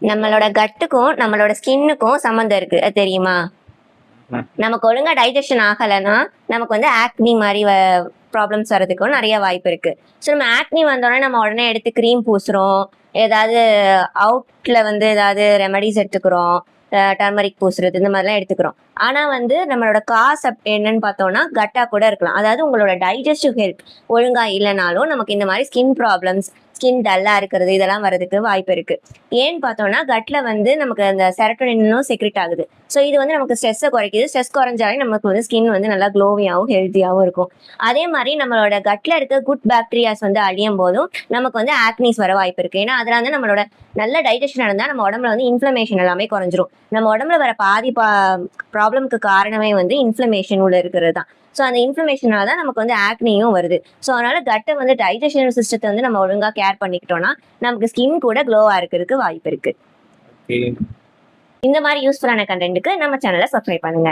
நம்மளோட கட்டுக்கும் நம்மளோட ஸ்கின்னுக்கும் சம்மந்தம் இருக்கு, அது தெரியுமா? நமக்கு ஒழுங்கா டைஜஷன் ஆகலைன்னா நமக்கு வந்து ஆக்னி மாதிரி ப்ராப்ளம்ஸ் வர்றதுக்கும் நிறைய வாய்ப்பு இருக்கு. ஸோ நம்ம ஆக்னி வந்தோடனே நம்ம உடனே எடுத்து க்ரீம் பூசுறோம், ஏதாவது அவுட்ல வந்து ஏதாவது ரெமடிஸ் எடுத்துக்கிறோம், டர்மரிக் பூசுறது இந்த மாதிரிலாம் எடுத்துக்கிறோம். ஆனா வந்து நம்மளோட காசு என்னன்னு பார்த்தோம்னா கட்டா கூட இருக்கலாம். அதாவது உங்களோட டைஜஸ்டிவ் ஹெல்த் ஒழுங்கா இல்லைனாலும் நமக்கு இந்த மாதிரி ஸ்கின் ப்ராப்ளம்ஸ், ஸ்கின் டல்லா இருக்கிறது இதெல்லாம் வர்றதுக்கு வாய்ப்பு இருக்கு. ஏன்னு பார்த்தோம்னா கட்ல வந்து நமக்கு அந்த செரட்டோனினும் செக்ரெட் ஆகுது. ஸோ இது வந்து நமக்கு ஸ்ட்ரெஸ்ஸை குறைக்குது. ஸ்ட்ரெஸ் குறைஞ்சாலே நமக்கு வந்து ஸ்கின் வந்து நல்லா க்ளோவியாகவும் ஹெல்த்தியாகவும் இருக்கும். அதே மாதிரி நம்மளோட கட்ல இருக்க குட் பாக்டீரியாஸ் வந்து அழியும் போதும் நமக்கு வந்து ஆக்னிஸ் வர வாய்ப்பு இருக்கு. ஏன்னா அதனால வந்து நம்மளோட நல்ல டைஜஷன் இருந்தால் நம்ம உடம்புல வந்து இன்ஃப்ளமேஷன் எல்லாமே குறைஞ்சிரும். நம்ம உடம்புல வர பாதி ப்ராப்ளம்க்கு காரணமே வந்து இன்ஃப்ளமேஷன் உள்ள இருக்கிறது தான். ஸோ அந்த இன்ஃப்ளமேஷனால தான் நமக்கு வந்து ஆக்னியும் வருது. ஸோ அதனால கட்டை வந்து டைஜஷன் சிஸ்டத்தை வந்து நம்ம ஒழுங்கா கேர் பண்ணிக்கிட்டோம்னா நமக்கு ஸ்கின் கூட க்ளோவா இருக்கிறதுக்கு வாய்ப்பு இருக்கு. இந்த மாதிரி யூஸ்ஃபுல்லான கண்டென்ட்டுக்கு நம்ம சேனலை சப்ஸ்கிரைப் பண்ணுங்க.